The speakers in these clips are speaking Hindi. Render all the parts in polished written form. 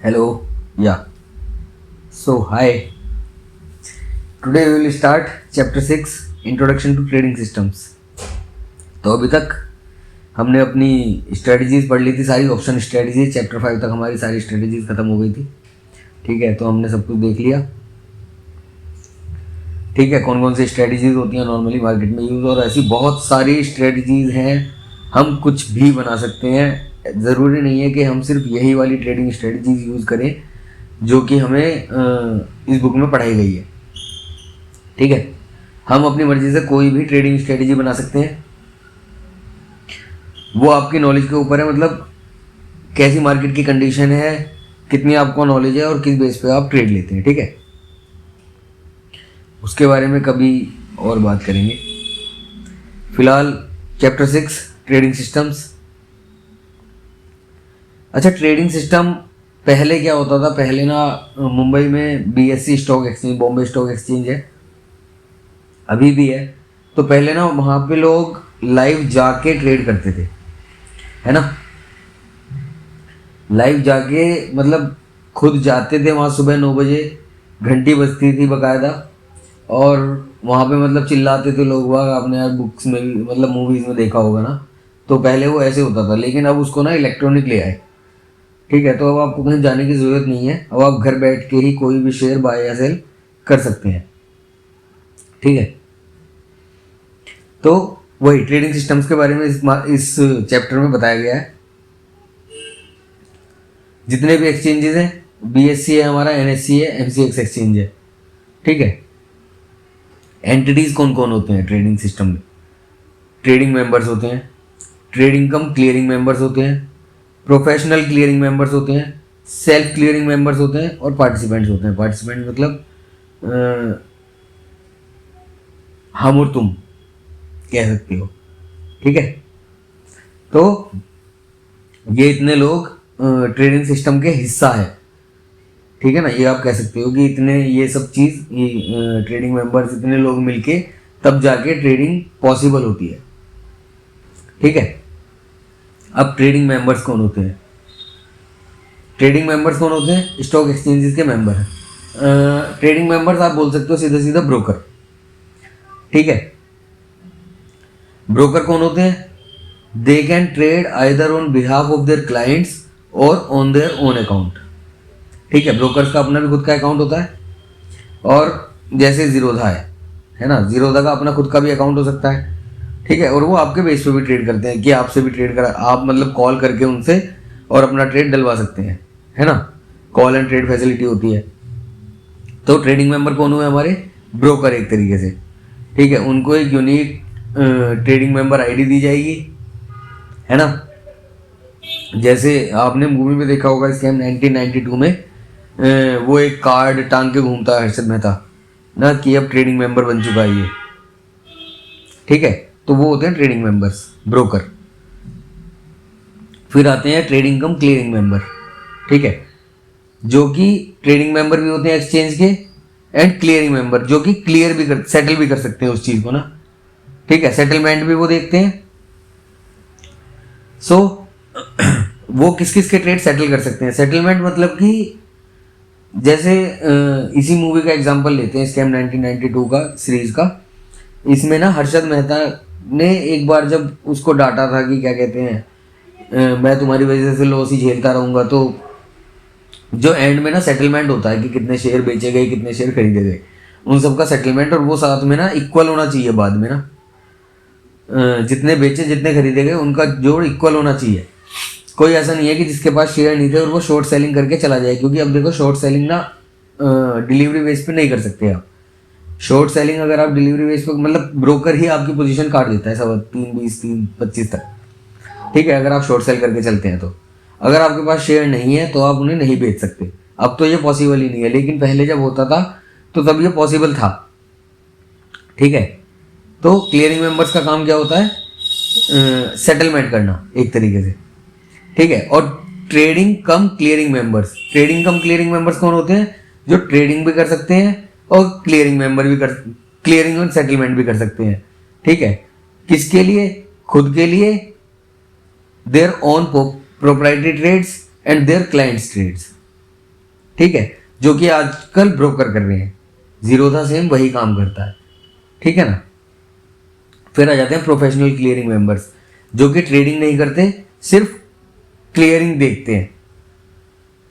Hello, yeah. So, hi. Today we will start chapter 6 Introduction to Trading Systems. तो अभी तक हमने अपनी स्ट्रेटजीज पढ़ ली थी, सारी ऑप्शन स्ट्रेटजीज। चैप्टर 5 तक हमारी सारी स्ट्रेटजीज खत्म हो गई थी। ठीक है, तो हमने सब कुछ देख लिया। ठीक है, कौन कौन सी स्ट्रेटजीज होती हैं नॉर्मली मार्केट में यूज़, और ऐसी बहुत सारी स्ट्रेटजीज हैं। हम कुछ भी बना सकते हैं। ज़रूरी नहीं है कि हम सिर्फ यही वाली ट्रेडिंग स्ट्रेटजीज यूज़ करें जो कि हमें इस बुक में पढ़ाई गई है। ठीक है, हम अपनी मर्जी से कोई भी ट्रेडिंग स्ट्रेटजी बना सकते हैं। वो आपकी नॉलेज के ऊपर है, मतलब कैसी मार्केट की कंडीशन है, कितनी आपको नॉलेज है और किस बेस पे आप ट्रेड लेते हैं। ठीक है, उसके बारे में कभी और बात करेंगे। फिलहाल चैप्टर 6 ट्रेडिंग सिस्टम्स। अच्छा, ट्रेडिंग सिस्टम पहले क्या होता था? पहले ना मुंबई में BSE stock exchange, Bombay stock exchange है, अभी भी है। तो पहले ना वहाँ पे लोग लाइव जाके ट्रेड करते थे, है ना। लाइव जाके मतलब खुद जाते थे वहाँ, सुबह 9 बजे घंटी बजती थी बकायदा, और वहाँ पे मतलब चिल्लाते थे लोग बाग। आपने यार बुक्स में भी मतलब मूवीज़ में देखा होगा ना। तो पहले वो ऐसे होता था, लेकिन अब उसको ना इलेक्ट्रॉनिक ले आए। ठीक है, तो अब आपको कहीं जाने की ज़रूरत नहीं है। अब आप घर बैठ के ही कोई भी शेयर बाय या सेल कर सकते हैं। ठीक है, तो वही ट्रेडिंग सिस्टम्स के बारे में इस चैप्टर में बताया गया है। जितने भी एक्सचेंजेस हैं, BSE है हमारा, NSE है, MCX एक्सचेंज है। ठीक है, एंटिटीज कौन कौन होते हैं ट्रेडिंग सिस्टम में? ट्रेडिंग मेंबर्स होते हैं, ट्रेडिंग कम क्लियरिंग मेंबर्स होते हैं, प्रोफेशनल क्लियरिंग मेंबर्स होते हैं, सेल्फ क्लियरिंग मेंबर्स होते हैं, और पार्टिसिपेंट्स होते हैं। पार्टिसिपेंट मतलब हम और तुम कह सकते हो। ठीक है, तो ये इतने लोग ट्रेडिंग सिस्टम के हिस्सा है। ठीक है ना, ये आप कह सकते हो कि इतने, ये सब चीज़, ट्रेडिंग मेंबर्स इतने लोग मिलके तब जाके ट्रेडिंग पॉसिबल होती है। ठीक है, अब ट्रेडिंग मेंबर्स कौन होते हैं? ट्रेडिंग मेंबर्स कौन होते हैं? स्टॉक एक्सचेंजेस के मेंबर हैं। ट्रेडिंग मेंबर्स आप बोल सकते हो सीधा सीधा ब्रोकर। ठीक है, ब्रोकर कौन होते हैं? They can trade either on behalf of their clients और ऑन देयर ओन अकाउंट। ठीक है, ब्रोकर्स का अपना भी खुद का अकाउंट होता है, और जैसे जीरोधा है ना, जीरोधा का अपना खुद का भी अकाउंट हो सकता है। ठीक है, और वो आपके बेस पे भी ट्रेड करते हैं कि आपसे भी ट्रेड करा, आप मतलब कॉल करके उनसे और अपना ट्रेड डलवा सकते हैं, है ना। कॉल एंड ट्रेड फैसिलिटी होती है। तो ट्रेडिंग मेंबर कौन हुए? हमारे ब्रोकर एक तरीके से। ठीक है, उनको एक यूनिक ट्रेडिंग मेंबर आईडी दी जाएगी, है ना। जैसे आपने मूवी में देखा होगा स्कैम 1992 में, वो एक कार्ड टांग के घूमता है हर्षद मेहता ना, कि अब ट्रेडिंग मेंबर बन चुका है ये। ठीक है, तो वो होते हैं ट्रेडिंग मेंबर्स, ब्रोकर। फिर आते हैं ट्रेडिंग कम क्लियरिंग मेंबर। ठीक है, जो कि ट्रेडिंग मेंबर भी होते हैं एक्सचेंज के, एंड क्लियरिंग मेंबर जो कि क्लियर भी कर, सेटल भी कर सकते हैं उस चीज को ना। ठीक है, सेटलमेंट भी वो देखते हैं। सो वो किस किस के ट्रेड सेटल कर सकते हैं? सेटलमेंट मतलब कि जैसे इसी मूवी का एग्जांपल लेते हैं, स्कैम 1992 का सीरीज का। इसमें ना हर्षद मेहता ने एक बार जब उसको डांटा था कि क्या कहते हैं, मैं तुम्हारी वजह से लॉस ही झेलता रहूंगा, तो जो एंड में ना सेटलमेंट होता है कि कितने शेयर बेचे गए, कितने शेयर खरीदे गए, उन सब का सेटलमेंट, और वो साथ में ना इक्वल होना चाहिए बाद में ना। जितने बेचे जितने खरीदे गए उनका जोड़ इक्वल होना चाहिए। कोई ऐसा नहीं है कि जिसके पास शेयर नहीं थे और वो शॉर्ट सेलिंग करके चला जाए, क्योंकि अब देखो शॉर्ट सेलिंग ना डिलीवरी बेस पे नहीं कर सकते आप। शॉर्ट सेलिंग अगर आप डिलीवरी बेस पे, मतलब ब्रोकर ही आपकी पोजीशन काट देता है 3.20 3.25 तक। ठीक है, अगर आप शॉर्ट सेल करके चलते हैं तो। अगर आपके पास शेयर नहीं है तो आप उन्हें नहीं बेच सकते। अब तो ये पॉसिबल ही नहीं है, लेकिन पहले जब होता था तो तब ये पॉसिबल था। ठीक है, तो क्लियरिंग मेंबर्स का काम क्या होता है? सेटलमेंट करना एक तरीके से। ठीक है, और ट्रेडिंग कम क्लियरिंग मेंबर्स, ट्रेडिंग कम क्लियरिंग मेंबर्स कौन होते हैं? जो ट्रेडिंग भी कर सकते हैं और क्लियरिंग मेंबर भी कर, क्लियरिंग और सेटलमेंट भी कर सकते हैं। ठीक है, किसके लिए? खुद के लिए, their own proprietary trades and their clients trades. ठीक है, जो कि आजकल ब्रोकर कर रहे हैं। जीरोधा सेम वही काम करता है, ठीक है ना। फिर आ जाते हैं प्रोफेशनल क्लियरिंग मेंबर्स, जो कि ट्रेडिंग नहीं करते, सिर्फ क्लियरिंग देखते हैं।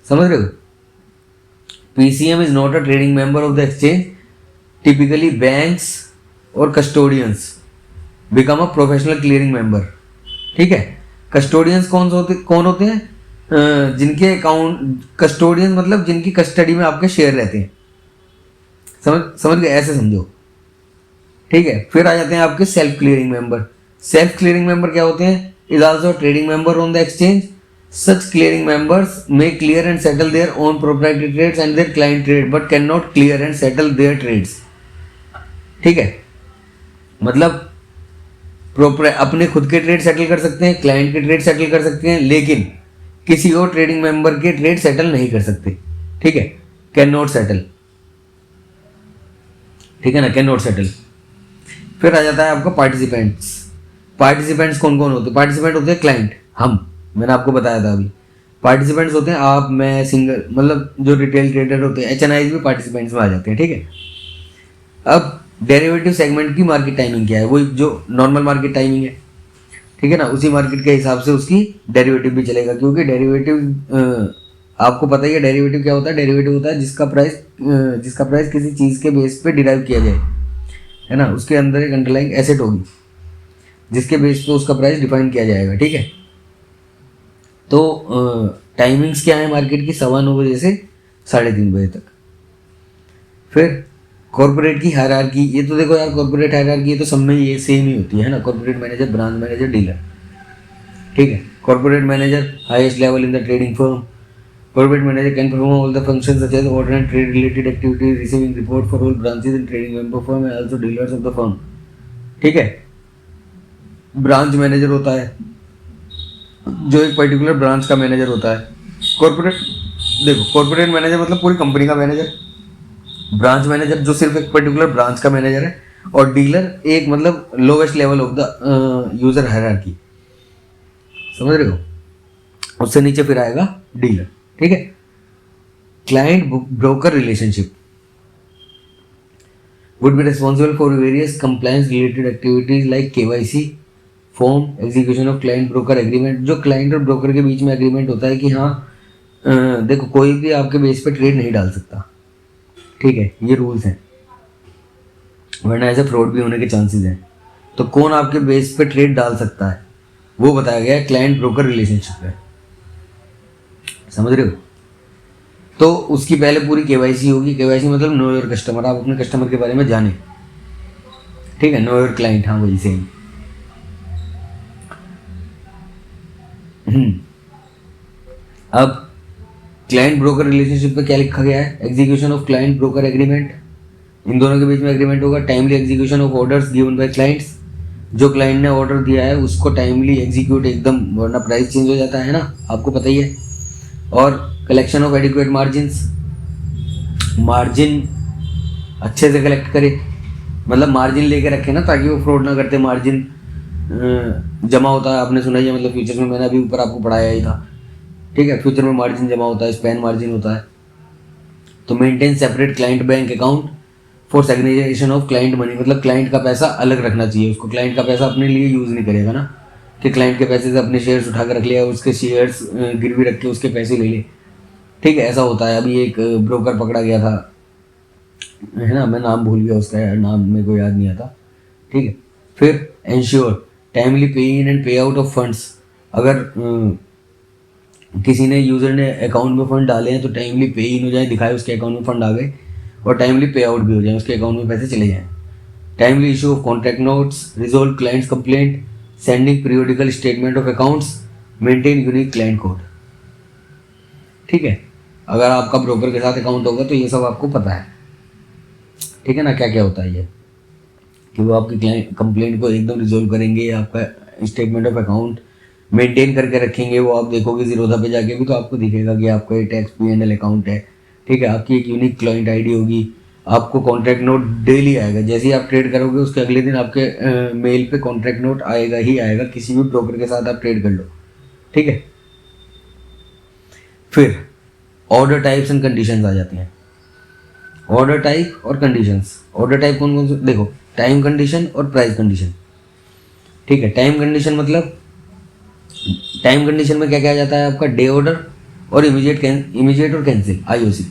समझ रहे हो? PCM is not a trading member of the exchange. Typically banks और custodians become a professional clearing member. ठीक है, कस्टोडियंस कौन होते हैं? जिनके अकाउंट, कस्टोडियन मतलब जिनकी कस्टडी में आपके शेयर रहते हैं। समझ गए? ऐसे समझो, ठीक है। फिर आ जाते हैं आपके self clearing member. Self clearing member क्या होते हैं? Is also trading member on the exchange. Such clearing members may clear and settle their own proprietary trades and their client trade but can not clear and settle their trades. ठीक है, मतलब अपने खुद के ट्रेड सेटल कर सकते हैं, क्लाइंट के ट्रेड सेटल कर सकते हैं, लेकिन किसी और ट्रेडिंग मेंबर के ट्रेड सेटल नहीं कर सकते। ठीक है, कैन नॉट सेटल। ठीक है ना, कैन नॉट सेटल। फिर आ जाता है आपका पार्टिसिपेंट्स। पार्टिसिपेंट्स कौन कौन होते हैं? पार्टिसिपेंट होते हैं क्लाइंट, हम, मैंने आपको बताया था अभी। पार्टिसिपेंट्स होते हैं आप, मैं, सिंगल, मतलब जो रिटेल ट्रेडर होते हैं, एचएनआईज भी पार्टिसिपेंट्स में आ जाते हैं। ठीक है, अब डेरिवेटिव सेगमेंट की मार्केट टाइमिंग क्या है? वही जो नॉर्मल मार्केट टाइमिंग है, ठीक है ना, उसी मार्केट के हिसाब से उसकी डेरिवेटिव भी चलेगा। क्योंकि डेरिवेटिव आपको पता ही है, डेरिवेटिव क्या होता है? डेरिवेटिव होता है जिसका प्राइस किसी चीज़ के बेस पे डिराइव किया जाए, है ना। उसके अंदर एक अंडरलाइंग एसेट होगी जिसके बेस पे उसका प्राइस डिफाइन किया जाएगा। ठीक है, तो टाइमिंग्स क्या है मार्केट की? 9:15 से 3:30 बजे तक। फिर कॉर्पोरेट की हायरार्की, ये तो देखो यार, कॉर्पोरेट हायरार्की ये तो सब में ये सेम ही होती है ना। Corporate manager, branch manager, dealer. ठीक है, corporate manager highest level in the trading firm. Corporate manager can perform all the functions such as order and trade related activities, receiving report for all branches in trading member firm and also dealers of the firm. ठीक है, ब्रांच मैनेजर होता है जो एक पर्टिकुलर ब्रांच का मैनेजर होता है। कॉर्पोरेट, देखो कॉर्पोरेट मैनेजर मतलब पूरी कंपनी का मैनेजर, ब्रांच मैनेजर जो सिर्फ एक पर्टिकुलर ब्रांच का मैनेजर है, और डीलर एक मतलब lowest level of the user hierarchy. समझ रहे हो? उससे नीचे फिर आएगा डीलर। ठीक है, client broker relationship would be responsible for various compliance related activities like KYC, form, execution of client broker agreement. जो क्लाइंट और ब्रोकर के बीच में एग्रीमेंट होता है कि हाँ देखो कोई भी आपके बेस पे ट्रेड नहीं डाल सकता। ठीक है, ये रूल्स हैं, वरना ऐसे फ्रॉड भी होने के चांसेस हैं। तो कौन आपके बेस पे ट्रेड डाल सकता है वो बताया गया है क्लाइंट ब्रोकर रिलेशनशिप है। समझ रहे हो? तो उसकी पहले पूरी केवाईसी होगी। केवाईसी मतलब नो योर कस्टमर, आप अपने कस्टमर के बारे में जाने। ठीक है, नो योर क्लाइंट, हाँ वही सेम। अब क्लाइंट ब्रोकर रिलेशनशिप पे क्या लिखा गया है? Execution of client broker agreement, इन दोनों के बीच में एग्रीमेंट होगा। Timely execution of orders given by clients, जो क्लाइंट ने ऑर्डर दिया है उसको टाइमली एग्जीक्यूट एकदम, वरना प्राइस चेंज हो जाता है ना, आपको पता ही है। और collection of adequate margins, margin अच्छे से कलेक्ट करे, मतलब मार्जिन लेके रखे ना, ताकि वो फ्रॉड ना करते। मार्जिन जमा होता है, आपने सुना ही है, मतलब फ्यूचर्स में मैंने अभी ऊपर आपको पढ़ाया ही था। ठीक है, फ्यूचर में मार्जिन जमा होता है, स्पैन मार्जिन होता है। तो maintain separate client bank account for segregation of client money, मतलब क्लाइंट का पैसा अलग रखना चाहिए उसको। क्लाइंट का पैसा अपने लिए यूज़ नहीं करेगा ना, कि क्लाइंट के पैसे से अपने शेयर्स उठा कर रख लिया, उसके शेयर्स गिरवी रख के उसके पैसे ले ले। ठीक है, ऐसा होता है। अभी एक ब्रोकर पकड़ा गया था, है ना, मैं नाम भूल गया उसका यार, नाम मेरे को याद नहीं आता। ठीक है, फिर एंश्योर टाइमली पे इन एंड पे आउट ऑफ फंड्स, अगर किसी ने, यूज़र ने अकाउंट में फंड डाले हैं तो टाइमली पे इन हो जाए, दिखाए उसके अकाउंट में फंड आ गए, और टाइमली पे आउट भी हो जाए, उसके अकाउंट में पैसे चले जाएँ। Timely issue of contract notes, resolve clients complaint, sending periodical statement of accounts, maintain unique client code. ठीक है, अगर आपका ब्रोकर के साथ अकाउंट होगा तो ये सब आपको पता है। ठीक है ना, क्या क्या होता है ये, कि वो आपकी क्लाइंट कंप्लेंट को एकदम रिजोल्व करेंगे, आपका स्टेटमेंट ऑफ अकाउंट मेंटेन करके रखेंगे। वो आप देखोगे जीरोधा पे जाके भी तो आपको दिखेगा कि आपका ये टैक्स P&L अकाउंट है। ठीक है, आपकी एक यूनिक क्लाइंट आईडी होगी, आपको कॉन्ट्रैक्ट नोट डेली आएगा। जैसे ही आप ट्रेड करोगे उसके अगले दिन आपके मेल पे कॉन्ट्रैक्ट नोट आएगा ही आएगा, किसी भी ब्रोकर के साथ आप ट्रेड कर लो। ठीक है, फिर ऑर्डर टाइप्स एंड कंडीशंस आ जाती हैं। ऑर्डर टाइप और कंडीशंस। ऑर्डर टाइप कौन कौन से, देखो टाइम कंडीशन और प्राइस कंडीशन। ठीक है, टाइम कंडीशन मतलब टाइम कंडीशन में क्या क्या आ जाता है आपका, डे ऑर्डर और इमीडिएट और कैंसिल, आईओसी।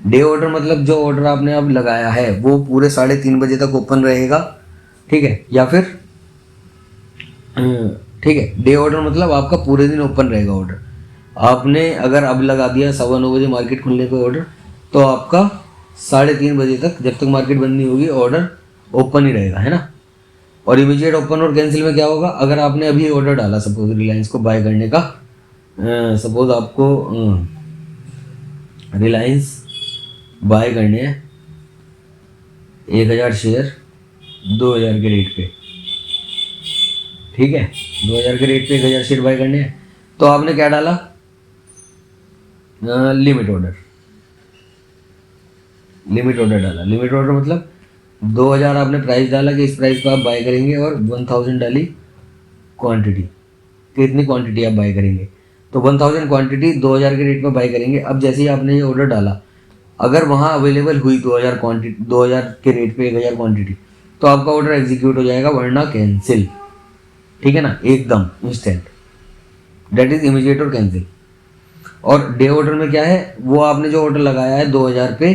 डे ऑर्डर मतलब जो ऑर्डर आपने अब लगाया है वो पूरे 3:30 बजे तक ओपन रहेगा। ठीक है, या फिर ठीक है, डे ऑर्डर मतलब आपका पूरे दिन ओपन रहेगा ऑर्डर। आपने अगर अब लगा दिया 9:15 बजे मार्केट खुलने पे ऑर्डर, तो आपका 3:30 बजे तक, जब तक मार्केट बंद नहीं होगी, ऑर्डर ओपन ही रहेगा, है ना। और इमीडिएट ओपन और कैंसिल में क्या होगा, अगर आपने अभी ऑर्डर डाला सपोज रिलायंस को बाय करने का, सपोज आपको रिलायंस बाय करने हैं 1000 शेयर 2000 के रेट पे। ठीक है, 2000 के रेट पे 1000 शेयर बाय करने हैं, तो आपने क्या डाला, लिमिट ऑर्डर। लिमिट ऑर्डर डाला। लिमिट ऑर्डर मतलब 2000 आपने प्राइस डाला कि इस प्राइस पर आप बाय करेंगे, और 1000 डाली क्वांटिटी, कितनी क्वांटिटी आप बाय करेंगे, तो 1000 क्वांटिटी 2000 के रेट में बाय करेंगे। अब जैसे ही आपने ये ऑर्डर डाला, अगर वहाँ अवेलेबल हुई 2000 क्वांटिटी, 2000 के रेट पे 1000 क्वांटिटी, तो आपका ऑर्डर एग्जीक्यूट हो जाएगा, वरना कैंसिल। ठीक है ना, एकदम इंस्टेंट, डेट इज इमीडिएट और कैंसिल। और डे ऑर्डर में क्या है, वो आपने जो ऑर्डर लगाया है 2000 पे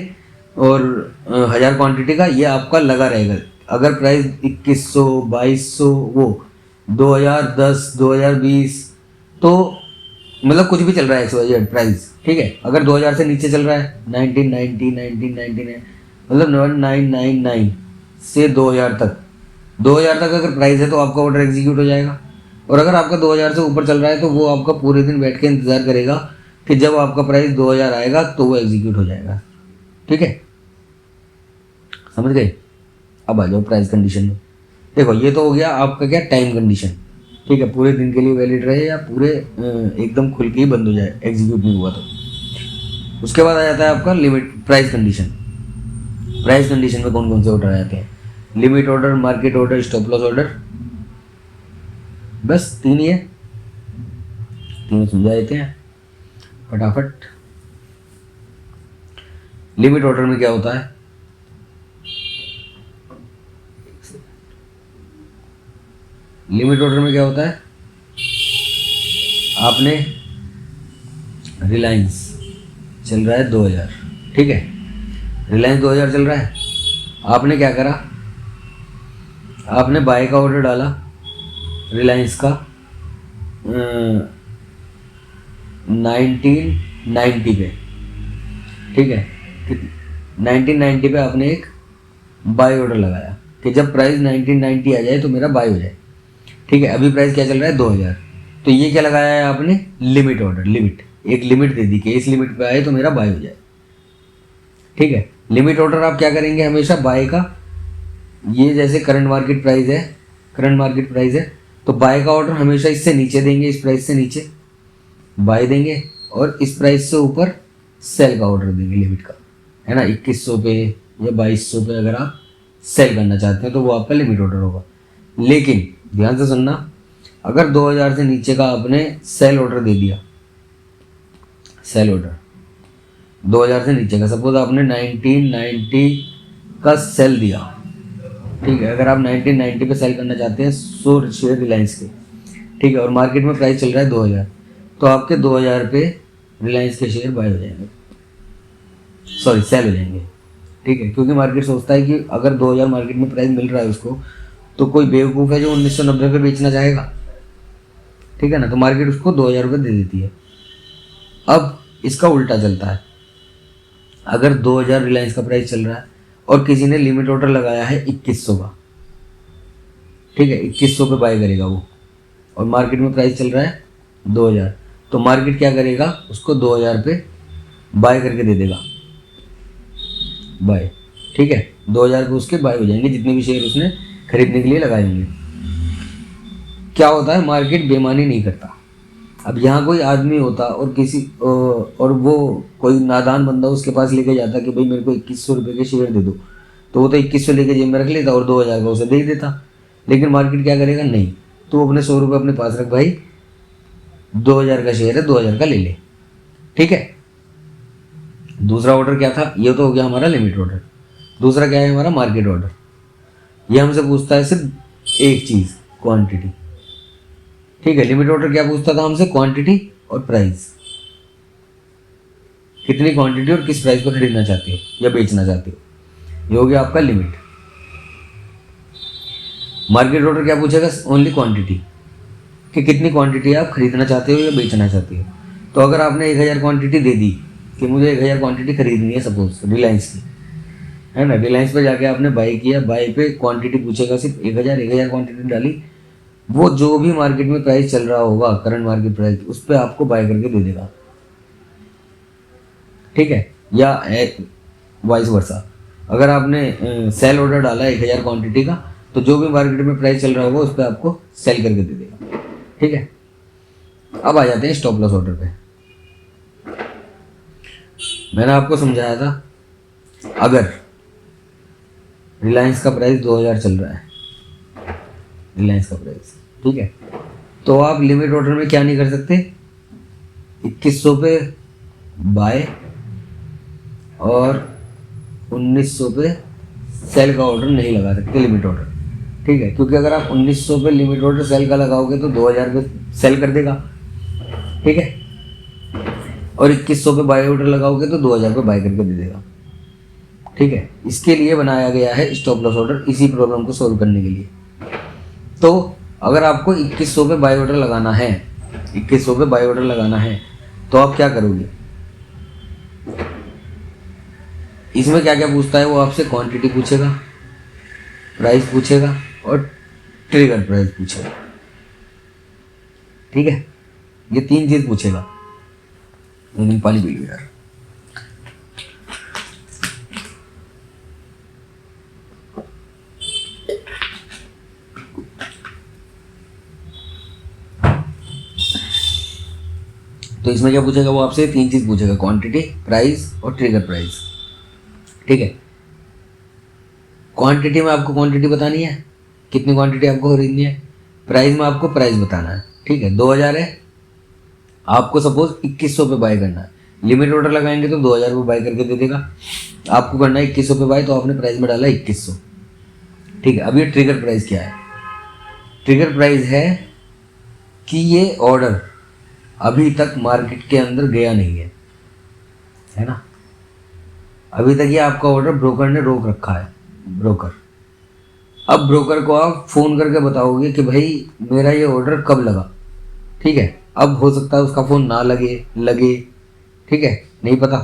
और 1000 क्वांटिटी का, ये आपका लगा रहेगा। अगर प्राइस 2100 2200 वो 2010 2020, तो मतलब कुछ भी चल रहा है XYZ प्राइस। ठीक है, अगर 2000 से नीचे चल रहा है 1990 1999 मतलब 1999 से 2000 तक, 2000 तक अगर प्राइस है तो आपका ऑर्डर एग्जीक्यूट हो जाएगा। और अगर आपका 2000 से ऊपर चल रहा है तो वो आपका पूरे दिन बैठ के इंतज़ार करेगा कि जब आपका प्राइस 2000 आएगा तो वो एग्जीक्यूट हो जाएगा। ठीक है, समझ गए। अब आ जाओ प्राइस कंडीशन में। देखो ये तो हो गया आपका क्या, टाइम कंडीशन। ठीक है, पूरे दिन के लिए वैलिड रहे या पूरे एकदम खुल के ही बंद हो जाए, एग्जीक्यूट नहीं हुआ तो। उसके बाद आ जाता है आपका limit price condition. Price condition में कौन कौन से ऑर्डर आ जाते हैं, limit order, market order, stop loss order, बस 3 ही है। 3 समझा देते हैं फटाफट। लिमिट ऑर्डर में क्या होता है, लिमिट ऑर्डर में क्या होता है, आपने रिलायंस चल रहा है 2000, ठीक है, रिलायंस 2000 चल रहा है, आपने क्या करा, आपने बाय का ऑर्डर डाला रिलायंस का 1990 पे। ठीक है, 1990 पे आपने एक बाय ऑर्डर लगाया कि जब प्राइस 1990 आ जाए तो मेरा बाय हो जाए। ठीक है, अभी प्राइस क्या चल रहा है 2000, तो ये क्या लगाया है आपने, लिमिट ऑर्डर। लिमिट, एक लिमिट दे दी कि इस लिमिट पे आए तो मेरा बाय हो जाए। ठीक है, लिमिट ऑर्डर आप क्या करेंगे हमेशा बाय का, ये जैसे करंट मार्केट प्राइस है, करंट मार्केट प्राइस है, तो बाय का ऑर्डर हमेशा इससे नीचे देंगे, इस प्राइस से नीचे बाय देंगे, और इस प्राइस से ऊपर सेल का ऑर्डर देंगे लिमिट का, है ना। 2100 पे या 2200 पे अगर आप सेल करना चाहते हैं तो वो आपका लिमिट ऑर्डर होगा। लेकिन ध्यान से सुनना, अगर 2000 से नीचे का आपने सेल ऑर्डर दे दिया, सेल ऑर्डर 2000 से नीचे का, सपोज आपने 1990 का सेल दिया। ठीक है, अगर आप 1990 पे सेल करना चाहते हैं 100 शेयर रिलायंस के, ठीक है, और मार्केट में प्राइस चल रहा है 2000, तो आपके 2000 पे रिलायंस के शेयर बाय हो जाएंगे, सॉरी सेल हो जाएंगे। ठीक है, क्योंकि मार्केट सोचता है कि अगर 2000 मार्केट में प्राइस मिल रहा है उसको, तो कोई बेवकूफ़ है जो 1990 पे बेचना चाहेगा। ठीक है ना, तो मार्केट उसको 2000 रुपये दे देती है। अब इसका उल्टा चलता है, अगर 2000 रिलायंस का प्राइस चल रहा है और किसी ने लिमिट ऑर्डर लगाया है 2100 का, ठीक है, 2100 पे बाय करेगा वो, और मार्केट में प्राइस चल रहा है 2000, तो मार्केट क्या करेगा, उसको 2000 पे बाय करके दे देगा, बाय। ठीक है, 2000 पे उसके बाय हो जाएंगे जितने भी शेयर उसने खरीदने के लिए लगाए होंगे। क्या होता है, मार्केट बेईमानी नहीं करता। अब यहाँ कोई आदमी होता और किसी और वो कोई नादान बंदा उसके पास लेके जाता कि भाई मेरे को 2100 रुपये के शेयर दे दो, तो वो तो 2100 लेके जेब में रख लेता और 2000 का उसे दे देता। लेकिन मार्केट क्या करेगा, नहीं, तो अपने 100 रुपये अपने पास रख भाई, 2000 का शेयर है 2000 का ले ले। ठीक है, दूसरा ऑर्डर क्या था, ये तो हो गया हमारा लिमिट ऑर्डर। दूसरा क्या है हमारा मार्केट ऑर्डर। ये हमसे पूछता है सिर्फ एक चीज़, क्वांटिटी। ठीक है, लिमिट ऑर्डर क्या पूछता था हमसे, क्वांटिटी और प्राइस, कितनी क्वांटिटी और किस प्राइस पर खरीदना चाहते हो या बेचना चाहते हो। ये हो गया आपका लिमिट। मार्केट ऑर्डर क्या पूछेगा, ओनली क्वांटिटी, कि कितनी क्वांटिटी आप खरीदना चाहते हो या बेचना चाहते हो। तो अगर आपने 1000 क्वांटिटी दे दी कि मुझे 1000 क्वांटिटी खरीदनी है सपोज रिलायंस की, है ना, रिलायंस पे जाके आपने बाई किया, बाई पे क्वांटिटी पूछेगा सिर्फ 1000 क्वांटिटी डाली, वो जो भी मार्केट में प्राइस चल रहा होगा करंट मार्केट प्राइस उस पर आपको बाय करके दे देगा। ठीक है, या वाइस वर्सा, अगर आपने सेल ऑर्डर डाला 1000 क्वांटिटी का, तो जो भी मार्केट में प्राइस चल रहा होगा उस पर आपको सेल करके दे देगा। ठीक है, अब आ जाते हैं स्टॉप लॉस ऑर्डर पे। मैंने आपको समझाया था, अगर रिलायंस का प्राइस 2000 चल रहा है, रिलायंस का प्राइस, ठीक है, तो आप लिमिट ऑर्डर में क्या नहीं कर सकते, 2100 पे बाय और 1900 पे सेल का ऑर्डर नहीं लगा सकते, लिमिट ऑर्डर। ठीक है, क्योंकि अगर आप 1900 पे लिमिट ऑर्डर सेल का लगाओगे तो 2000 पे सेल कर देगा। ठीक है, और 2100 पे बाय ऑर्डर लगाओगे तो 2000 पे बाय करके दे देगा। ठीक है, इसके लिए बनाया गया है स्टॉप लॉस ऑर्डर, इसी प्रॉब्लम को सॉल्व करने के लिए। तो अगर आपको 2100 पे बाय ऑर्डर लगाना है, 2100 पे बाय ऑर्डर लगाना है, तो आप क्या करोगे, इसमें क्या क्या पूछता है वो आपसे, क्वांटिटी पूछेगा, प्राइस पूछेगा और ट्रिगर प्राइस पूछेगा। ठीक है, ये 3 चीज पूछेगा। लेकिन पानी पी लो यार। तो इसमें क्या पूछेगा वो आपसे, 3 चीज पूछेगा, क्वांटिटी, प्राइस और ट्रिगर प्राइस। ठीक है, क्वांटिटी में आपको क्वांटिटी बतानी है, कितनी क्वांटिटी आपको खरीदनी है। प्राइस में आपको प्राइस बताना है। ठीक है, 2000 है, आपको सपोज 2100 पे बाय करना है, लिमिट ऑर्डर लगाएंगे तो 2000 पे बाय करके दे देगा। आपको करना है 2100 पे बाय, तो आपने प्राइस में डाला 2100। ठीक है, अब ये ट्रिगर प्राइस क्या है, ट्रिगर प्राइस है कि ये ऑर्डर अभी तक मार्केट के अंदर गया नहीं है ना, अभी तक ये आपका ऑर्डर ब्रोकर ने रोक रखा है, ब्रोकर। अब ब्रोकर को आप फोन करके बताओगे कि भाई मेरा ये ऑर्डर कब लगा। ठीक है, अब हो सकता है उसका फोन ना लगे, ठीक है, नहीं पता।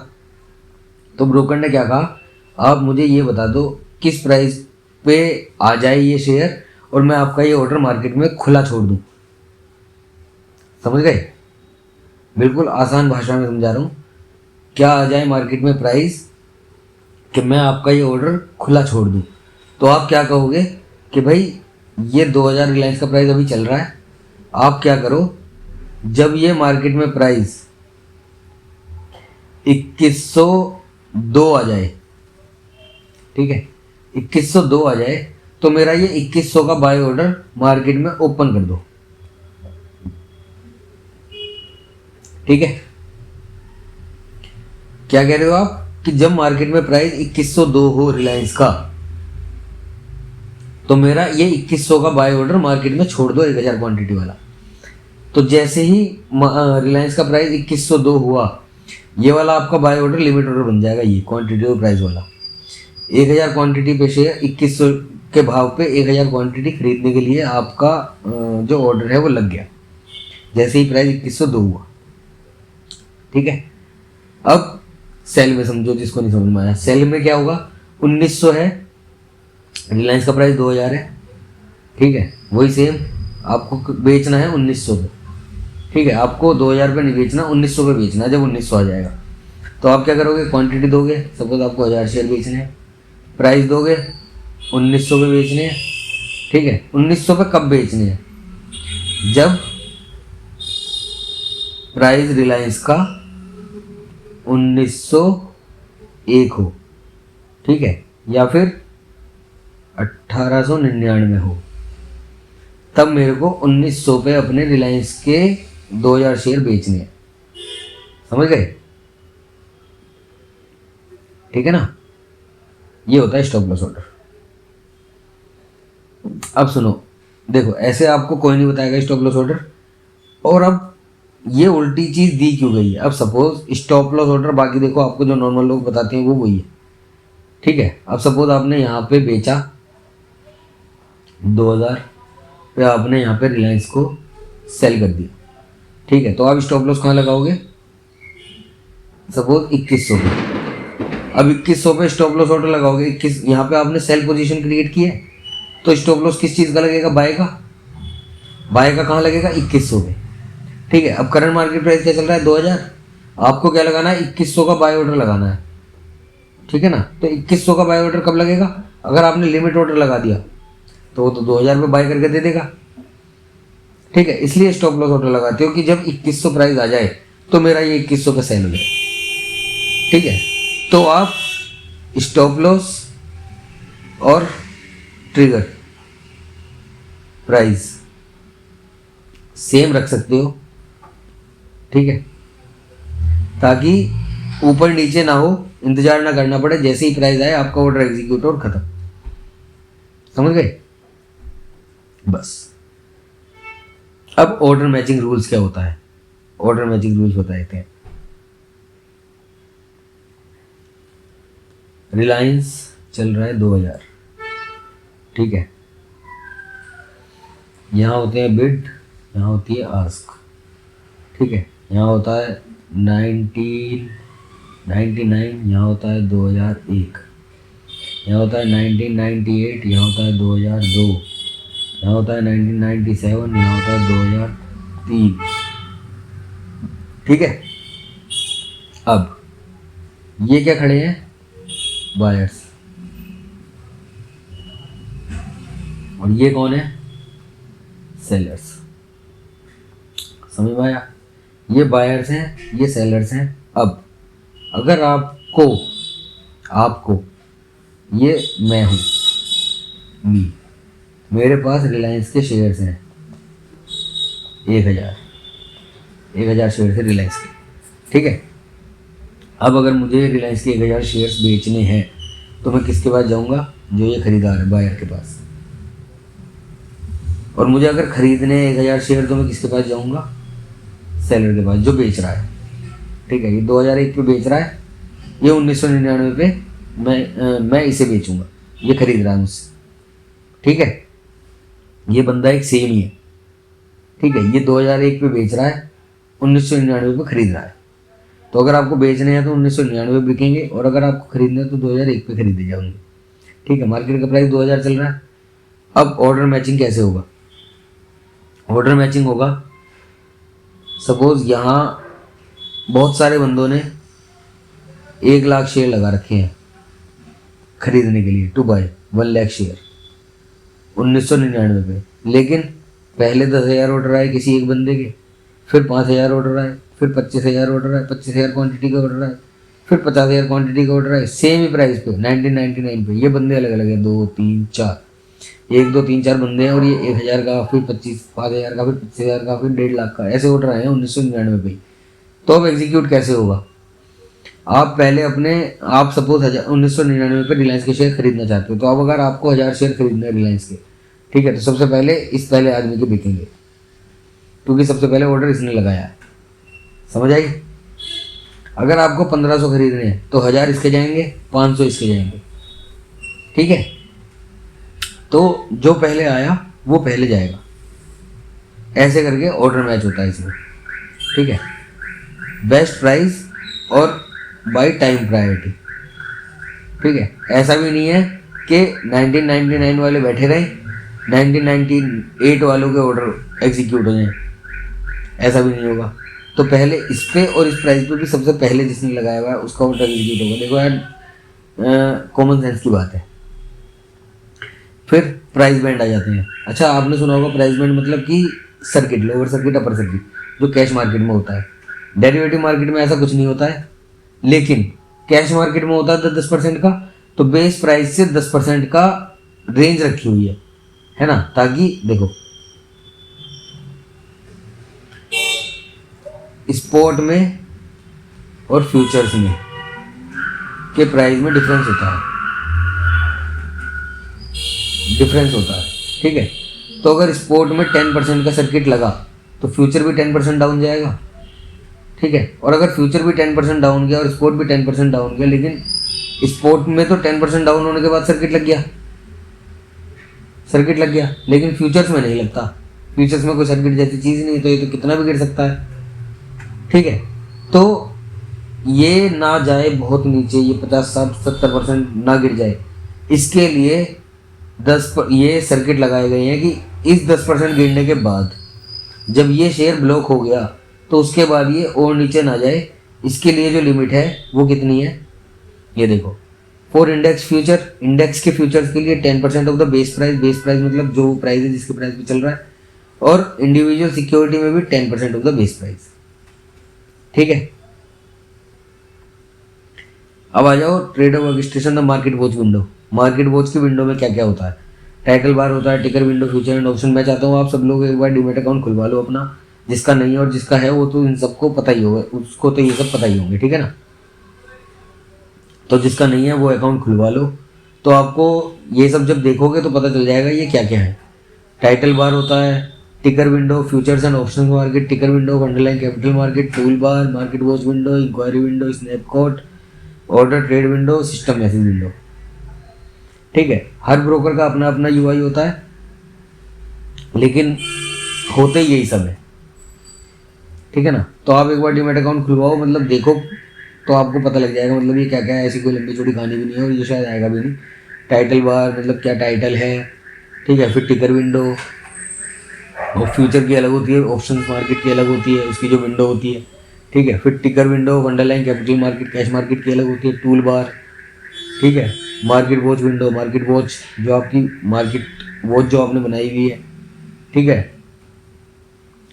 तो ब्रोकर ने क्या कहा, आप मुझे ये बता दो किस प्राइस पे आ जाए ये शेयर और मैं आपका ये ऑर्डर मार्केट में खुला छोड़ दूं। समझ गए, बिल्कुल आसान भाषा में समझा रहा हूँ। क्या आ जाए मार्केट में प्राइस कि मैं आपका ये ऑर्डर खुला छोड़ दूं, तो आप क्या कहोगे कि भाई ये 2000 रिलायंस का प्राइस अभी चल रहा है, आप क्या करो, जब ये मार्केट में प्राइस 2102 आ जाए, ठीक है, 2102 आ जाए, तो मेरा ये 2100 का बाय ऑर्डर मार्केट में ओपन कर दो। ठीक है, क्या कह रहे हो आप कि जब मार्केट में प्राइस 2102 हो रिलायंस का, तो मेरा ये 2100 का बाय ऑर्डर मार्केट में छोड़ दो 1000 क्वांटिटी वाला। तो जैसे ही रिलायंस का प्राइस 2102 हुआ, ये वाला आपका बाय ऑर्डर लिमिट ऑर्डर बन जाएगा, ये क्वांटिटी और प्राइस वाला। 1000 क्वांटिटी पे शेयर 2100 के भाव पे 1000 क्वांटिटी खरीदने के लिए आपका जो ऑर्डर है वो लग गया, जैसे ही प्राइस 2102 हुआ। ठीक है, अब सेल में समझो, जिसको नहीं समझ में आया, सेल में क्या होगा, 1900 है, रिलायंस का प्राइस 2000 है। ठीक है, वही सेम आपको बेचना है 1900 पे। ठीक है, आपको 2000 पे नहीं बेचना, 1900 पे बेचना है। जब 1900 आ जाएगा तो आप क्या करोगे, क्वांटिटी दोगे, सपोज आपको 1000 शेयर बेचने हैं, प्राइस दोगे 1900 पे बेचने हैं। ठीक है, 1900 पे कब बेचने हैं, जब प्राइस रिलायंस का 1901 हो, ठीक है, या फिर 1899 हो, तब मेरे को 1900 पे अपने रिलायंस के 2000 शेयर बेचने हैं। समझ गए, ठीक है ना, ये होता है स्टॉप लॉस ऑर्डर। अब सुनो, देखो ऐसे आपको कोई नहीं बताएगा स्टॉप लॉस ऑर्डर, और अब ये उल्टी चीज़ दी क्यों गई है। अब सपोज स्टॉप लॉस ऑर्डर बाकी देखो आपको जो नॉर्मल लोग बताते हैं वो वही है, ठीक है। अब सपोज आपने यहाँ पे बेचा 2000 पे, आपने यहाँ पे रिलायंस को सेल कर दिया, ठीक है। तो आप स्टॉप लॉस कहाँ लगाओगे, सपोज 2100 पे। अब 2100 पे स्टॉप लॉस ऑर्डर लगाओगे, 21 यहाँ पे आपने सेल पोजीशन क्रिएट की है, तो स्टॉप लॉस किस चीज़ का लगेगा, बाय का। बाय का कहाँ लगेगा, 2100 पे, ठीक है। अब करंट मार्केट प्राइस क्या चल रहा है, 2000। आपको क्या लगाना है, 2100 का बाय ऑर्डर लगाना है, ठीक है ना। तो 2100 का बाय ऑर्डर कब लगेगा, अगर आपने लिमिट ऑर्डर लगा दिया तो वो तो 2000 पे बाय करके दे देगा, ठीक है। इसलिए स्टॉप लॉस ऑर्डर लगाते हो कि जब 2100 प्राइस आ जाए तो मेरा ये 2100 पे सेल हो जाए, ठीक है। तो आप स्टॉप लॉस और ट्रिगर प्राइस सेम रख सकते हो, ठीक है, ताकि ऊपर नीचे ना हो, इंतजार ना करना पड़े, जैसे ही प्राइस आए आपका ऑर्डर एग्जीक्यूट और खत्म। समझ गए, बस। अब ऑर्डर मैचिंग रूल्स क्या होता है, ऑर्डर मैचिंग रूल्स बताते हैं। रिलायंस चल रहा है 2000, ठीक है। यहाँ होते हैं बिड, यहाँ होती है आस्क, ठीक है। यहाँ होता है 1999, यहाँ होता है 2001, यहाँ होता है 1998, यहाँ होता है 2002, यहाँ होता है 1997, यहाँ होता है 2003, ठीक है। अब ये क्या खड़े हैं, बायर्स, और ये कौन है, सेलर्स। समझ में आया, ये बायर्स हैं, ये सेलर्स हैं। अब अगर आपको ये मैं हूँ, मेरे पास रिलायंस के शेयर्स हैं 1000 शेयर है रिलायंस के, ठीक है। अब अगर मुझे रिलायंस के 1000 शेयर्स बेचने हैं तो मैं किसके पास जाऊंगा, जो ये खरीदार है, बायर के पास। और मुझे अगर खरीदने 1000 शेयर तो मैं किसके पास जाऊंगा, सेलर के पास जो बेच रहा है, ठीक है। ये 2001 पे बेच रहा है, ये 1999 पे मैं इसे बेचूंगा, ये खरीद रहा है मुझसे, ठीक है। ये बंदा एक सेम ही है, ठीक है। ये 2001 पे बेच रहा है, 1999 पे खरीद रहा है। तो अगर आपको बेचने हैं तो 1999 बिकेंगे, और अगर आपको खरीदना है तो 2001 पे खरीदे जाएंगे, ठीक है। मार्केट का प्राइस 2000 चल रहा है। अब ऑर्डर मैचिंग कैसे होगा, ऑर्डर मैचिंग होगा, सपोज यहाँ बहुत सारे बंदों ने 1,00,000 शेयर लगा रखे हैं खरीदने के लिए, टू बाय 1,00,000 शेयर 1999 पे, लेकिन पहले 10,000 ऑर्डर आए किसी एक बंदे के, फिर 5,000 ऑर्डर आए, फिर 25,000 ऑर्डर आए, 25,000 क्वांटिटी का ऑर्डर आए, फिर 50,000 क्वांटिटी का ऑर्डर आए, सेम ही प्राइस पे 1999 पे। ये बंदे अलग अलग हैं, 2 3 4, 1 2 3 4 बंदे हैं, और ये 1,000 का, फिर 5,000 का, फिर 25,000 का, फिर 1,50,000 का, ऐसे ऑर्डर आए हैं 1999 पे। तो अब एग्जीक्यूट कैसे होगा, आप पहले आप सपोज 1999 पे रिलायंस के शेयर खरीदना चाहते हो, तो अब अगर आपको 1000 शेयर खरीदना है रिलायंस के, ठीक है, तो सबसे पहले इस पहले आदमी के बिकेंगे, क्योंकि सबसे पहले ऑर्डर इसने लगाया है। समझ आई। अगर आपको 1500 खरीदने हैं तो 1000 इसके जाएंगे, 500 इसके जाएंगे, ठीक है। तो जो पहले आया वो पहले जाएगा, ऐसे करके ऑर्डर मैच होता है इसमें, ठीक है। बेस्ट प्राइस और बाय टाइम प्रायोरिटी, ठीक है। ऐसा भी नहीं है कि 1999 वाले बैठे रहे, 1998 वालों के ऑर्डर एग्जीक्यूट हो जाए, ऐसा भी नहीं होगा। तो पहले इस पे और इस प्राइस पे भी सबसे पहले जिसने लगाया हुआ है उसका ऑर्डर एग्जीक्यूट होगा। देखो यार, कॉमन सेंस की बात है। फिर प्राइस बैंड आ जाते हैं। अच्छा, आपने सुना होगा प्राइस बैंड मतलब कि circuit, lower circuit, upper circuit, जो कैश मार्केट में होता है। डेरिवेटिव मार्केट में ऐसा कुछ नहीं होता है, लेकिन कैश मार्केट में होता है 10% का। तो बेस प्राइस से 10% का रेंज रखी हुई है ना, ताकि देखो स्पॉट में और फ्यूचर्स में के प्राइस में डिफरेंस होता है, डिफरेंस होता है। ठीक है, तो अगर स्पोर्ट में 10% का सर्किट लगा तो फ्यूचर भी 10% डाउन जाएगा। ठीक है, और अगर फ्यूचर भी 10% डाउन गया और स्पोर्ट भी 10% डाउन गया, लेकिन स्पोर्ट में तो 10% डाउन होने के बाद सर्किट लग गया, सर्किट लग गया, लेकिन फ्यूचर्स में नहीं लगता। फ्यूचर्स में कोई सर्किट जैसी चीज़ नहीं, तो ये तो कितना भी गिर सकता है। ठीक है, तो ये ना जाए बहुत नीचे, ये 50-60-70% ना गिर जाए, इसके लिए ये सर्किट लगाए गए हैं कि इस 10% गिरने के बाद जब ये शेयर ब्लॉक हो गया तो उसके बाद ये और नीचे ना जाए। इसके लिए जो लिमिट है वो कितनी है, ये देखो। फॉर इंडेक्स फ्यूचर, इंडेक्स के फ्यूचर्स के लिए 10% of the base price, base price मतलब जो प्राइस है जिसके प्राइस पे चल रहा है, और इंडिविजुअल सिक्योरिटी में भी 10% ऑफ द बेस प्राइस। ठीक है, अब आ जाओ trader work station, the market watch window. Market watch की विंडो में क्या क्या होता है, टाइटल बार होता है, ticker window, future and option. मैं चाहता हूँ आप सब लोग एक बार डीमेट अकाउंट खुलवा लो अपना, जिसका नहीं है और जिसका है वो तो इन सबको पता ही होगा, उसको तो ये सब पता ही होंगे। ठीक है ना, तो जिसका नहीं है वो अकाउंट खुलवा लो, तो आपको ये सब जब देखोगे तो पता चल जाएगा ये क्या क्या है। टाइटल बार होता है, ticker window, futures and option market, ticker window, underline capital market, tool bar, market watch window, inquiry window, snapquote, order trade window, system message window. ठीक है, हर ब्रोकर का अपना अपना यूआई होता है, लेकिन होते ही यही सब है। ठीक है ना, तो आप एक बार डीमेट अकाउंट खुलवाओ, मतलब देखो, तो आपको पता लग जाएगा मतलब ये क्या क्या है। ऐसी कोई लंबी चौड़ी कहानी भी नहीं है, और ये शायद आएगा भी नहीं। टाइटल बार मतलब क्या टाइटल है, ठीक है, फिर टिकर विंडो, और फ्यूचर की अलग होती है, ऑप्शन मार्केट की अलग होती है, उसकी जो विंडो होती है। ठीक है, फिर टिकर window, underline capital market, cash market की अलग होती है, टूल बार। ठीक है, market watch window, market watch जो आपकी मार्केट वॉच जो आपने बनाई हुई है। ठीक है,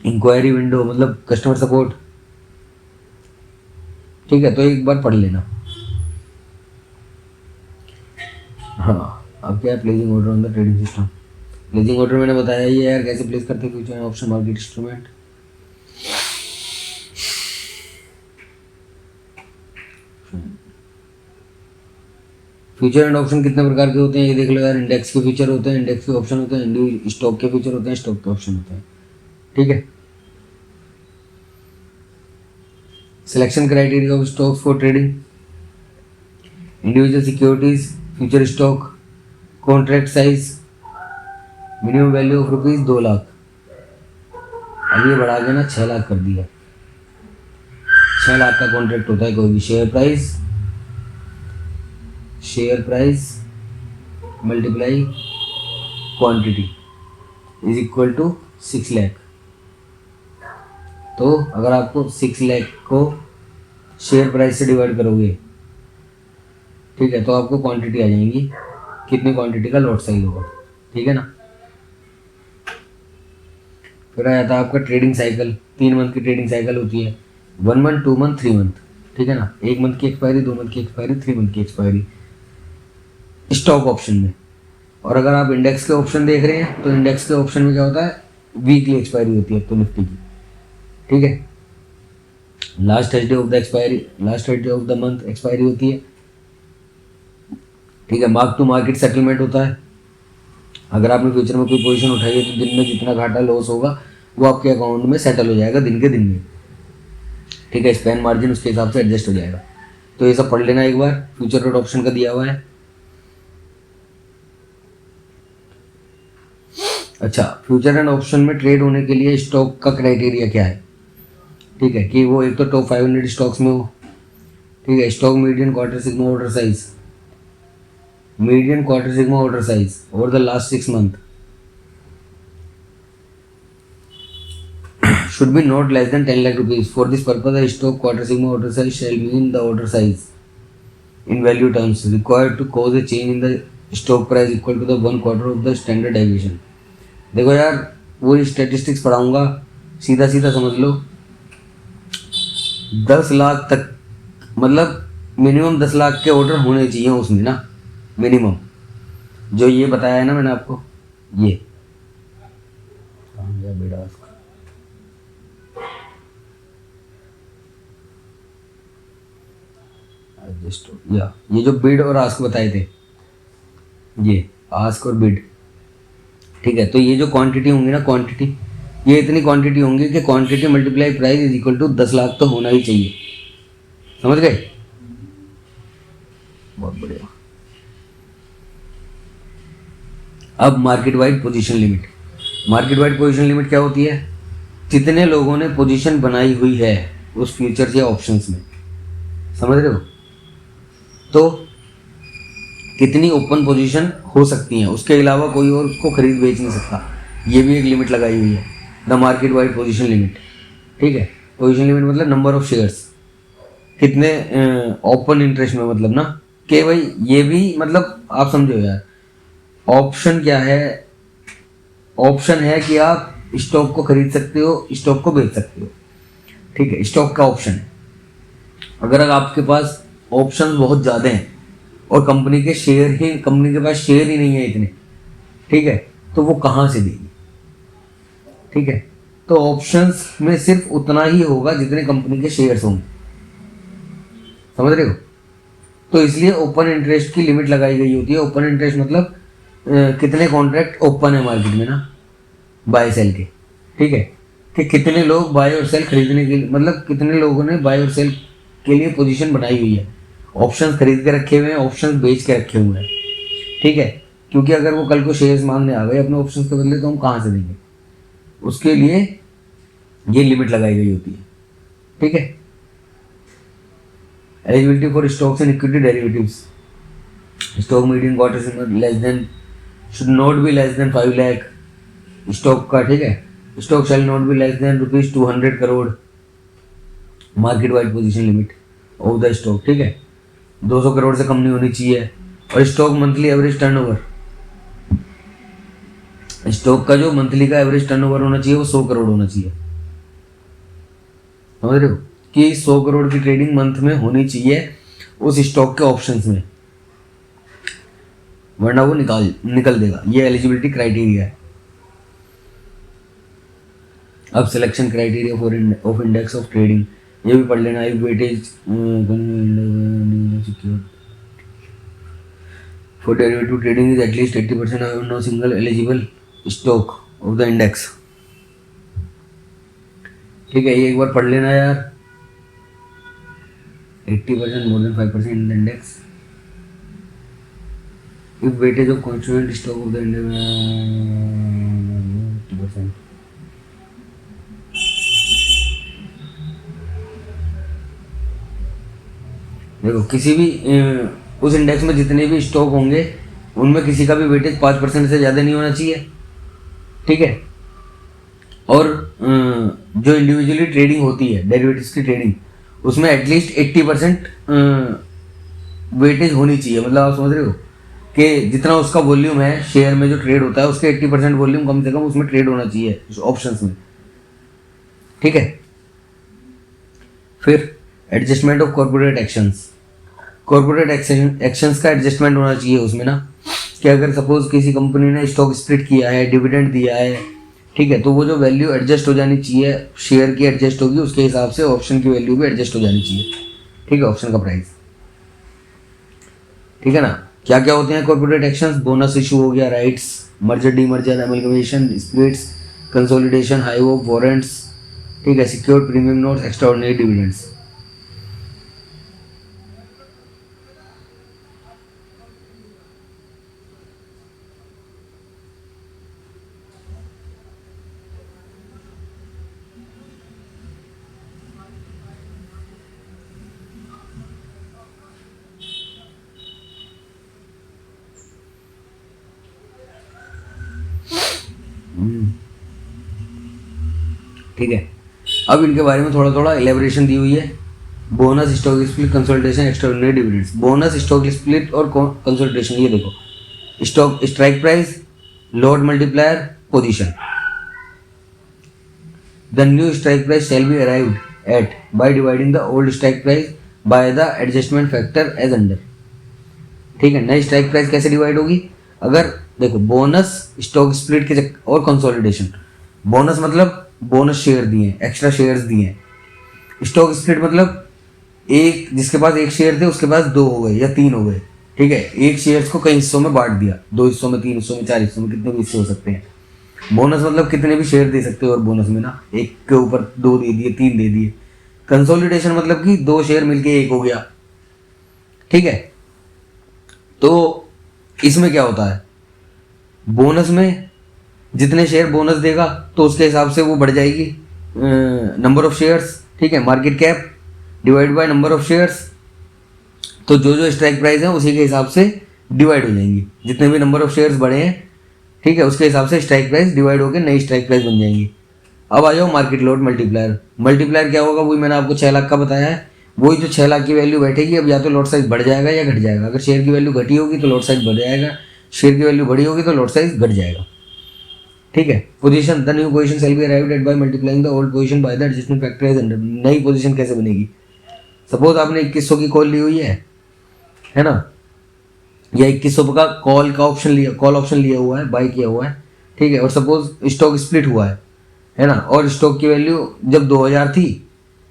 इंक्वायरी विंडो मतलब कस्टमर सपोर्ट। ठीक है, तो एक बार पढ़ लेना। हाँ, अब क्या है, placing order on the trading system. Placing order मैंने बताया ही है यार, कैसे प्लेस करते हैं future and option market instrument. Future and option कितने प्रकार के होते हैं ये देख लो यार। इंडेक्स के फ्यूचर होते हैं, इंडेक्स के ऑप्शन होते हैं, स्टॉक के फ्यूचर होते हैं, स्टॉक के ऑप्शन होते हैं। ठीक है, selection criteria of stocks for trading, individual securities, future stock, contract size, minimum value of rupees 2 lakh. अब ये बढ़ा के ना 6 लाख कर दिया। 6 लाख का कॉन्ट्रैक्ट होता है कोई भी। Share price, share price multiply quantity is equal to 6 lakh. तो अगर आपको 6 लाख को शेयर प्राइस से डिवाइड करोगे, ठीक है, तो आपको क्वांटिटी आ जाएंगी, कितनी क्वांटिटी का लॉट साइज होगा। ठीक है ना, फिर आ जाता है आपका ट्रेडिंग साइकिल। 3 मंथ की ट्रेडिंग साइकिल होती है, 1 मंथ, 2 मंथ, 3 मंथ। ठीक है ना, 1 मंथ की एक्सपायरी, 2 मंथ की एक्सपायरी, 3 मंथ की एक्सपायरी स्टॉक ऑप्शन में। और अगर आप इंडेक्स के ऑप्शन देख रहे हैं तो इंडेक्स के ऑप्शन में क्या होता है, वीकली एक्सपायरी होती है तो निफ्टी की। ठीक है, last Thursday of the expiry, last Thursday of the month expiry होती है। ठीक है, मार्क टू मार्केट सेटलमेंट होता है। अगर आपने फ्यूचर में कोई पोजीशन उठाई है तो दिन में जितना घाटा लॉस होगा वो आपके अकाउंट में सेटल हो जाएगा दिन के दिन में। ठीक है, स्पैन मार्जिन उसके हिसाब से एडजस्ट हो जाएगा। तो ये सब पढ़ लेना एक बार, फ्यूचर डॉट ऑप्शन का दिया हुआ है। अच्छा, फ्यूचर एंड ऑप्शन में ट्रेड होने के लिए स्टॉक का क्राइटेरिया क्या है। ठीक है, कि वो एक तो टॉप 500 स्टॉक्स में हो। ठीक है, stock median quarter sigma order size, median quarter sigma order size over the last 6 month should be not less than 10 lakh rupees. For this purpose, the stock quarter sigma order size shall mean the order size in value terms required to cause a change in the stock price equal to the 1/4 of the standard deviation. देखो यार, पूरी स्टेटिस्टिक्स पढ़ाऊंगा, सीधा सीधा समझ लो। 10 लाख तक मतलब मिनिमम 10 लाख के ऑर्डर होने चाहिए उसमें ना, मिनिमम। जो ये बताया है ना मैंने आपको, ये कहाँ गया बेड़ा उसका? एडजस्ट या ये जो बिड और आस्क बताए थे, ये आस्क और बिड, ठीक है। तो ये जो क्वांटिटी होंगी ना, क्वांटिटी, ये इतनी क्वांटिटी होंगी कि quantity multiply price is equal to 10 lakh तो होना ही चाहिए। समझ गए? बहुत बढ़िया। अब market wide position limit. Market wide position limit क्या होती है? जितने लोगों ने पोजीशन बनाई हुई है उस फ्यूचर्स या ऑप्शंस में, समझ रहे हो? तो कितनी ओपन पोजीशन हो सकती हैं, उसके अलावा कोई और उसको खरीद बेच नहीं सकता, ये भी एक लिमिट लगाई हुई है, the market wide position limit. ठीक है, पोजीशन लिमिट मतलब नंबर ऑफ शेयर्स, कितने ओपन इंटरेस्ट में, मतलब ना कि भाई ये भी मतलब आप समझो यार, ऑप्शन क्या है? ऑप्शन है कि आप स्टॉक को खरीद सकते हो, स्टॉक को बेच सकते हो। ठीक है, स्टॉक का ऑप्शन है। अगर आपके पास ऑप्शन बहुत ज़्यादा हैं और कंपनी के पास शेयर ही नहीं है इतने, ठीक है, तो वो कहाँ से देगी? ठीक है, तो ऑप्शंस में सिर्फ उतना ही होगा जितने कंपनी के शेयर्स होंगे। समझ रहे हो? तो इसलिए ओपन इंटरेस्ट की लिमिट लगाई गई होती है। ओपन इंटरेस्ट मतलब कितने कॉन्ट्रैक्ट ओपन है मार्केट में ना, बाय सेल के। ठीक है, कि कितने लोग बाय और सेल खरीदने के लिए, मतलब कितने लोगों ने बाय और सेल के लिए पोजीशन बनाई हुई है, ऑप्शंस खरीद के रखे हुए हैं, ऑप्शंस बेच के रखे हुए हैं। ठीक है, क्योंकि अगर वो कल को शेयर्स मांगने आ गए अपने ऑप्शंस के बदले तो हम कहाँ से देंगे? उसके लिए ये लिमिट लगाई गई होती है। ठीक है, eligibility for stocks and equity derivatives. Stock meeting quarter less than should not be less than 5 lakh stock का। ठीक है, stock shall not be less than ₹200 crore, market wide position limit of the stock. ठीक है, 200 करोड़ से कम नहीं होनी चाहिए। और stock monthly average turnover, stock का जो मंथली का एवरेज टर्नओवर होना चाहिए वो 100 करोड़ होना चाहिए। समझ रहे हो कि 100 करोड़ की ट्रेडिंग मंथ में होनी चाहिए उस स्टॉक के ऑप्शंस में, वरना वो निकल देगा। ये एलिजिबिलिटी क्राइटेरिया है। अब selection criteria for of index of trading, ये भी पढ़ लेना। Weightage for derivative trading is at least 80% of no single eligible stock of the index. ठीक है, ये एक बार पढ़ लेना यार। 80% more than 5% in the index if weightage of constituent stock of the index 80%। देखो, किसी भी उस इंडेक्स में जितने भी स्टॉक होंगे उनमें किसी का भी वेटेज 5% से ज़्यादा नहीं होना चाहिए। ठीक है, और जो इंडिविजुअली ट्रेडिंग होती है, डेरिवेटिव्स की ट्रेडिंग, उसमें एटलीस्ट 80% वेटेज होनी चाहिए। मतलब आप समझ रहे हो कि जितना उसका वॉल्यूम है शेयर में जो ट्रेड होता है उसके 80% वॉल्यूम कम से कम उसमें ट्रेड होना चाहिए ऑप्शंस में। ठीक है, फिर adjustment of corporate actions. Corporate actions का एडजस्टमेंट होना चाहिए उसमें ना, कि अगर सपोज किसी कंपनी ने स्टॉक स्प्लिट किया है, डिविडेंड दिया है, ठीक है, तो वो जो वैल्यू एडजस्ट हो जानी चाहिए, शेयर की एडजस्ट होगी, उसके हिसाब से ऑप्शन की वैल्यू भी एडजस्ट हो जानी चाहिए। ठीक है, ऑप्शन का प्राइस। ठीक है ना। क्या क्या होते हैं कॉर्पोरेट एक्शंस? बोनस इशू हो गया, rights, merger demerger, amalgamation, splits, consolidation, high of warrants, ठीक है, secured premium notes, extraordinary dividends. ठीक है, अब इनके बारे में थोड़ा थोड़ा एलेबोरेशन दी हुई है। Bonus, stock split, consolidation, extraordinary dividends. Bonus, stock split और कंसोलिडेशन, ये देखो, stock strike price, lot multiplier, position. The new strike price shall be arrived at by dividing the old strike price by the adjustment factor as under. ठीक है, नई स्ट्राइक प्राइस कैसे डिवाइड होगी? अगर देखो, बोनस, स्टॉक स्प्लिट के और कंसोलिडेशन। बोनस मतलब बोनस शेयर दिए, एक्स्ट्रा शेयर्स दिए। स्टॉक स्प्लिट मतलब एक जिसके पास एक शेयर थे उसके पास दो हो गए या तीन हो गए, ठीक है, एक शेयर्स को कई हिस्सों में बांट दिया, दो हिस्सों में, तीन हिस्सों में, चार हिस्सों में, कितने भी हिस्से हो सकते हैं। बोनस मतलब कितने भी शेयर दे सकते हो, और बोनस में ना एक के ऊपर दो दे दिए, तीन दे दिए। कंसोलिडेशन मतलब कि दो शेयर मिलके एक हो गया, ठीक है। तो इसमें क्या होता है, बोनस में जितने शेयर बोनस देगा तो उसके हिसाब से वो बढ़ जाएगी नंबर ऑफ शेयर्स, ठीक है, market cap divide by number of shares. तो जो जो स्ट्राइक प्राइस है उसी के हिसाब से डिवाइड हो जाएंगी, जितने भी नंबर ऑफ शेयर्स बढ़े हैं, ठीक है, उसके हिसाब से स्ट्राइक प्राइस डिवाइड होकर नई स्ट्राइक प्राइस बन जाएंगी। अब आ जाओ मार्केट लॉट मल्टीप्लायर। मल्टीप्लायर क्या होगा, वही मैंने आपको 6 लाख का बताया है। वही जो 6 लाख की वैल्यू बैठेगी, अब या तो लॉट साइज बढ़ जाएगा या घट जाएगा। अगर शेयर की वैल्यू घटी होगी तो लॉट साइज बढ़ जाएगा, शेयर की वैल्यू बढ़ी होगी तो लॉट साइज घट जाएगा, ठीक है। Position, the new position shall be arrived at by multiplying the old position by the adjustment factor as under. नई पोजीशन कैसे बनेगी, सपोज आपने 2100 की कॉल ली हुई है ना, या 2100 का कॉल का ऑप्शन लिया, कॉल ऑप्शन लिया हुआ है, बाय किया हुआ है, ठीक है, और सपोज स्टॉक स्प्लिट हुआ है ना, और स्टॉक की वैल्यू जब 2000 थी,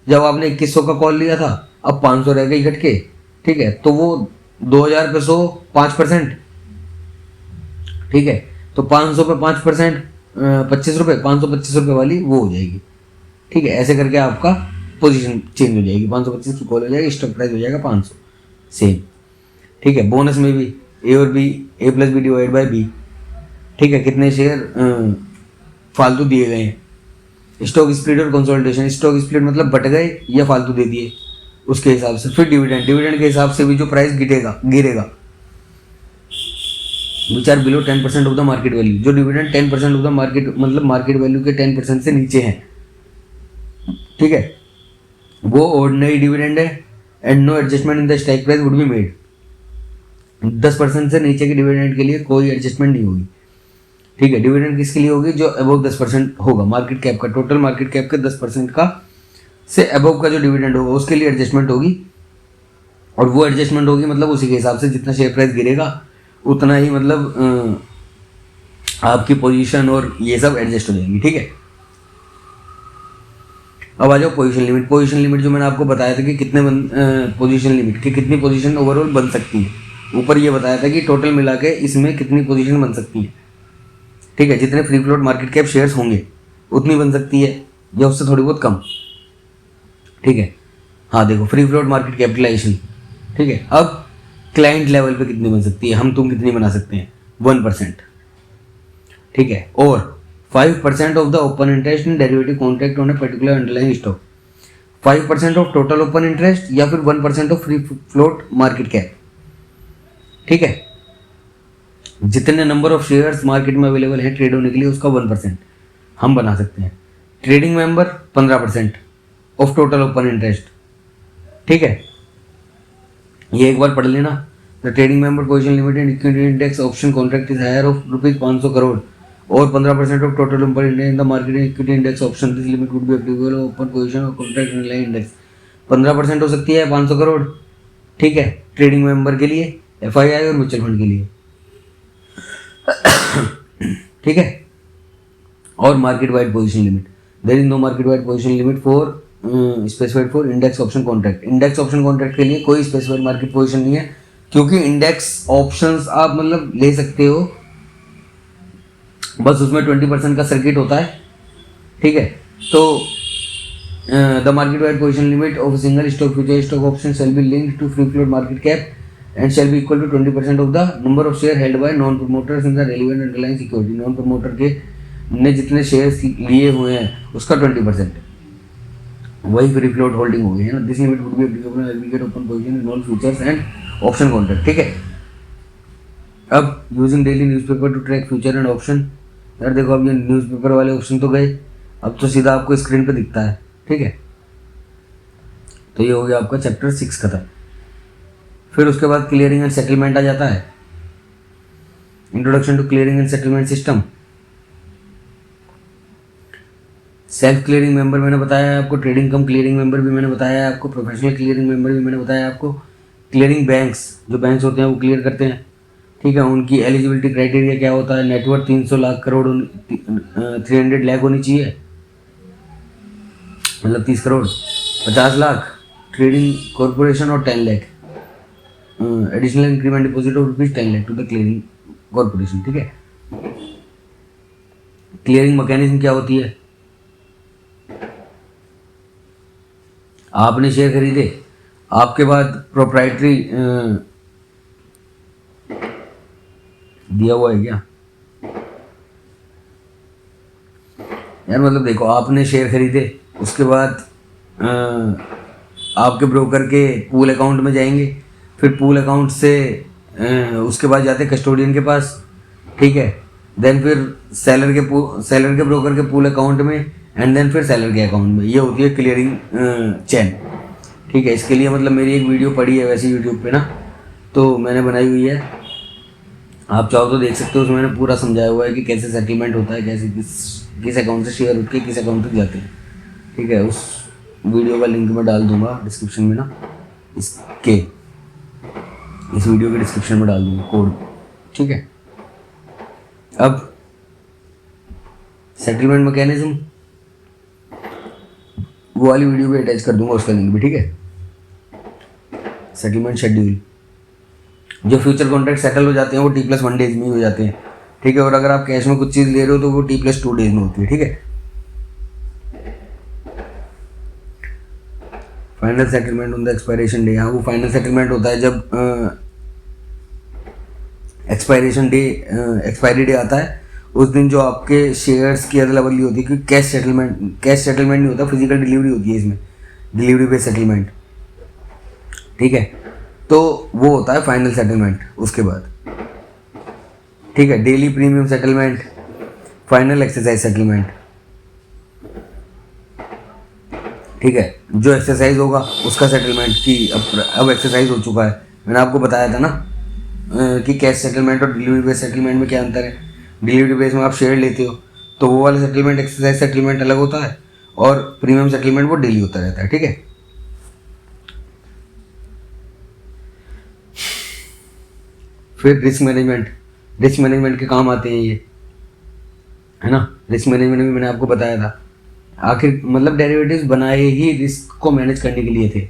जब आपने 2100 का कॉल लिया था, अब 500 रह गई घट के, ठीक है, तो वो 2000 पे 100 5%, ठीक है, तो 500 पे 5% 25 रुपये, 525 रुपये वाली वो हो जाएगी, ठीक है। ऐसे करके आपका पोजीशन चेंज हो जाएगी, 525 की कॉल हो जाएगी, स्टॉक प्राइस हो जाएगा 500 सेम, ठीक है। बोनस में भी ए और B, A plus B divide by B, ठीक है, कितने शेयर फालतू दिए गए हैं। स्टॉक स्प्लिट और कंसोलिडेशन, स्टॉक स्प्लिट मतलब बट गए या फालतू दे दिए, उसके हिसाब से। फिर डिविडेंड, डिविडेंड के हिसाब से भी जो प्राइस गिरेगा which are below 10% of the market value. जो डिविडेंड 10% ऑफ द मार्केट मतलब मार्केट वैल्यू के 10% से नीचे हैं, ठीक है, वो ऑर्डिनरी डिविडेंड है and no adjustment in the strike price would be made. 10% से नीचे के डिविडेंड के लिए कोई एडजस्टमेंट नहीं होगी, ठीक है। डिविडेंड किसके लिए होगी, जो अबव 10% होगा मार्केट कैप का, टोटल मार्केट कैप के 10% का से अबव का जो डिविडेंड होगा उसके लिए एडजस्टमेंट होगी, और वो एडजस्टमेंट होगी मतलब उसी के हिसाब से जितना शेयर प्राइस गिरेगा उतना ही मतलब आपकी पोजीशन और ये सब एडजस्ट हो जाएंगी, ठीक है। अब आ जाओ पोजीशन लिमिट। पोजीशन लिमिट जो मैंने आपको बताया था कि कितने पोजीशन लिमिट की कितनी पोजीशन ओवरऑल बन सकती है, ऊपर ये बताया था कि टोटल मिला के इसमें कितनी पोजीशन बन सकती है, ठीक है। जितने free float market cap shares होंगे उतनी बन सकती है या उससे थोड़ी बहुत कम, ठीक है। हाँ देखो, फ्री फ्लोट मार्केट कैपिटलाइजेशन, ठीक है। अब क्लाइंट लेवल पे कितनी बन सकती है, हम तुम कितनी बना सकते हैं, 1%, ठीक है, और 5% of the open interest in derivative contract on a particular underlying stock. 5% of total open interest या फिर 1% of free float market cap, ठीक है। जितने नंबर ऑफ शेयर्स मार्केट में अवेलेबल है ट्रेड होने के लिए उसका 1% हम बना सकते हैं। Trading member 15% of total open interest, ठीक है। ये एक बार पढ़ लेना। The trading member position limited equity index option contract is higher of ₹500 crore और 15% of total open index in the market equity index option. This limit would be applicable open position और कॉन्ट्रैक्ट अंडरलाइन इंडेक्स। 15% हो सकती है 500 करोड़, ठीक है, ट्रेडिंग मेंबर के लिए, FII और म्यूचुअल फंड के लिए, ठीक है। और market wide position limit, there is no market wide position limit for specified for index option contract. Index option contract के लिए कोई स्पेसिफाइड मार्केट पोजीशन नहीं है, क्योंकि इंडेक्स ऑप्शंस आप मतलब ले सकते हो, बस उसमें 20% का सर्किट होता है, ठीक है। तो the market wide position limit of single stock future stock option shall be linked to free float market cap and shall be equal to 20% of the number of share held by non promoters in the relevant underlying security। Non promoter के ने जितने शेयर्स लिए हुए हैं उसका 20%, वही फ्री फ्लोट होल्डिंग हो गई है ना। This limit would be applicable on aggregate open position in all futures and option contract, ठीक है। अब using daily newspaper to track future and option, यार देखो अब ये न्यूज़पेपर वाले ऑप्शन तो गए, अब तो सीधा आपको स्क्रीन पे दिखता है, ठीक है। तो ये हो गया आपका चैप्टर 6 खत्म। फिर उसके बाद क्लियरिंग एंड सेटलमेंट आ जाता है, introduction to clearing and settlement system. Self clearing member मैंने बताया है आपको, ट्रेडिंग कम क्लियरिंग मेंबर भी मैंने बताया है आपको, प्रोफेशनल क्लियरिंग मेंबर भी मैंने बताया है आपको। क्लियरिंग बैंक्स, जो बैंक्स होते हैं वो क्लियर करते हैं, ठीक है। उनकी एलिजिबिलिटी क्राइटेरिया क्या होता है, नेटवर्थ 300 लाख करोड़ 300 लाख होनी चाहिए, मतलब 30 करोड़, 50 लाख ट्रेडिंग कॉरपोरेशन और 10 lakh additional increment deposit of rupees 10 lakh to the clearing corporation. ठीक है, क्लियरिंग मैकेनिज्म क्या होती है? आपने शेयर खरीदे, आपके बाद प्रोप्राइटरी दिया हुआ है क्या यार, मतलब देखो आपने शेयर खरीदे, उसके बाद आपके ब्रोकर के पूल अकाउंट में जाएंगे, फिर पूल अकाउंट से उसके बाद जाते कस्टोडियन के पास। ठीक है, देन फिर सेलर के ब्रोकर के पूल अकाउंट में, एंड देन फिर सेलर के अकाउंट में। ये होती है क्लियरिंग चेन। ठीक है, इसके लिए मतलब मेरी एक वीडियो पड़ी है वैसे यूट्यूब पे ना, तो मैंने बनाई हुई है, आप चाहो तो देख सकते हो। उसमें मैंने पूरा समझाया हुआ है कि कैसे सेटलमेंट होता है, कैसे किस अकाउंट से शेयर उठ के किस अकाउंट तक जाते हैं। ठीक है, उस वीडियो का लिंक मैं डाल दूंगा डिस्क्रिप्शन में ना, इस वीडियो के डिस्क्रिप्शन में डाल दूंगा कोड। ठीक है, अब सेटलमेंट मैकेनिज्म वो वाली वीडियो भी अटैच कर दूंगा, उसका लिंक भी। ठीक है, सेटलमेंट शेड्यूल, जो फ्यूचर कॉन्ट्रैक्ट सेटल हो जाते हैं वो T+1 डेज में ही हो जाते हैं। ठीक है, और अगर आप कैश में कुछ चीज़ ले रहे हो तो वो T+2 डेज में होती है। ठीक है, final settlement on the expiration day, हाँ वो फाइनल सेटलमेंट होता है जब एक्सपायरी डे आता है, उस दिन जो आपके शेयर्स की अदला-बदली होती है। क्योंकि कैश सेटलमेंट नहीं होता, फिजिकल डिलीवरी होती है इसमें, डिलीवरी बेस्ड सेटलमेंट। ठीक है, तो वो होता है फाइनल सेटलमेंट उसके बाद। ठीक है, daily premium settlement, final exercise settlement. ठीक है, जो एक्सरसाइज होगा उसका सेटलमेंट की अब एक्सरसाइज हो चुका है। मैंने आपको बताया था ना कि कैश सेटलमेंट और डिलीवरी बेस्ड सेटलमेंट में क्या अंतर है। डिलीवरी बेस में आप शेयर लेते हो तो वो वाला सेटलमेंट एक्सरसाइज सेटलमेंट अलग होता है, और प्रीमियम सेटलमेंट वो डेली होता रहता है। ठीक है, फिर रिस्क मैनेजमेंट के काम आते हैं ये, है ना। रिस्क मैनेजमेंट भी मैंने आपको बताया था, आखिर मतलब डेरिवेटिव्स बनाए ही रिस्क को मैनेज करने के लिए थे,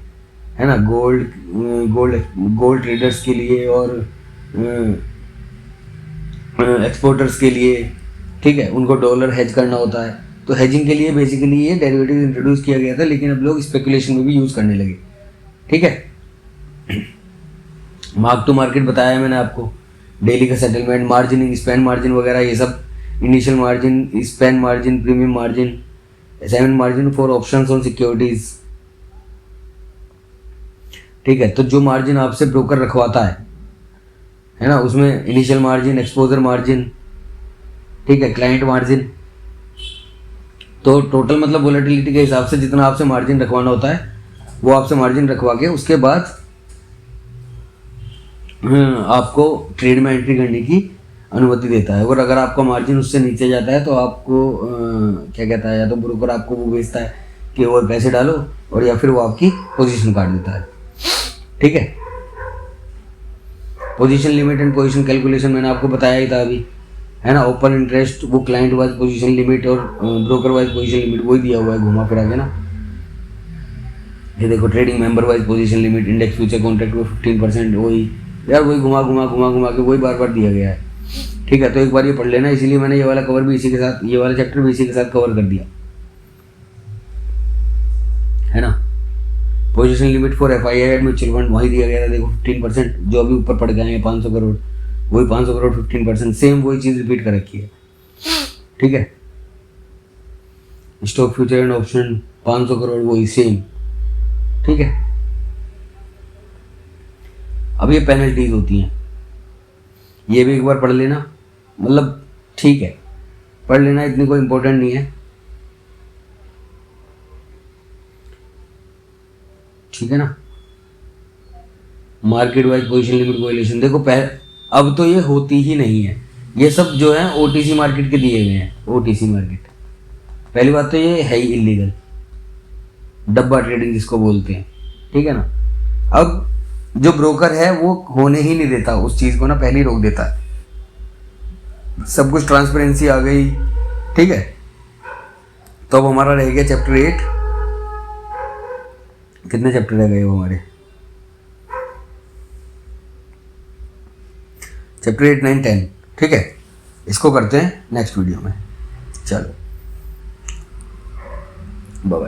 है ना। गोल्ड ट्रेडर्स के लिए और एक्सपोर्टर्स के लिए। ठीक है, उनको डॉलर हेज करना होता है, तो हेजिंग के लिए बेसिकली ये डेरिवेटिव इंट्रोड्यूस किया गया था, लेकिन अब लोग स्पेकुलेशन में भी यूज़ करने लगे। ठीक है, मार्क टू मार्केट बताया मैंने आपको, डेली का सेटलमेंट, मार्जिनिंग, स्पेन मार्जिन वगैरह, ये सब initial margin, Spain margin, premium margin, assignment margin for options on securities. ठीक है, तो जो मार्जिन आपसे ब्रोकर रखवाता है ना, उसमें इनिशियल मार्जिन, एक्सपोजर मार्जिन, ठीक है, क्लाइंट मार्जिन। तो टोटल मतलब वोलेटिलिटी के हिसाब से जितना आपसे मार्जिन रखवाना होता है वो आपसे मार्जिन रखवा के उसके बाद आपको ट्रेड में एंट्री करने की अनुमति देता है। और अगर आपका मार्जिन उससे नीचे जाता है तो आपको क्या कहता है, या तो ब्रोकर आपको वो भेजता है कि और पैसे डालो, और या फिर वो आपकी पोजीशन काट देता है। ठीक है, position limit and position calculation मैंने आपको बताया ही था अभी, है ना। ओपन इंटरेस्ट वो क्लाइंट वाइज पोजीशन लिमिट और ब्रोकर वाइज पोजीशन लिमिट वही दिया हुआ है घुमा फिरा के ना। ये देखो, trading member wise position limit, index future contract में 15%, वही यार, वही घुमा के वही बार बार दिया गया है। ठीक है, तो एक बार ये पढ़ लेना, इसीलिए मैंने ये वाला कवर भी इसी के साथ, ये वाला चैप्टर भी इसी के साथ कवर कर दिया, है ना। Position limit for FII mutual fund वही दिया गया था, देखो 15%, जो अभी ऊपर पड़ गए हैं 500 करोड़, वही 500 करोड़ 15%, सेम वही चीज़ रिपीट कर रखी है। ठीक है, stock future and option 500 crore वही सेम। ठीक है, अब ये पेनल्टीज होती हैं, ये भी एक बार पढ़ लेना, मतलब ठीक है पढ़ लेना, इतनी कोई इंपॉर्टेंट नहीं है। ठीक है ना। Market wise position limit violation, देखो अब तो ये होती ही नहीं है, ये सब जो है OTC मार्केट के दिए हुए हैं। OTC मार्केट, पहली बात तो ये है ही इलीगल, डब्बा ट्रेडिंग जिसको बोलते हैं। ठीक है ना। अब जो ब्रोकर है वो होने ही नहीं देता उस चीज़ को ना, पहले ही रोक देता है। सब कुछ ट्रांसपेरेंसी आ गई। ठीक है, तो अब हमारा रह गया चैप्टर 8, कितने चैप्टर रह गए वो हमारे? चैप्टर 8, 9, 10। ठीक है, इसको करते हैं नेक्स्ट वीडियो में। चलो, बाय बाय।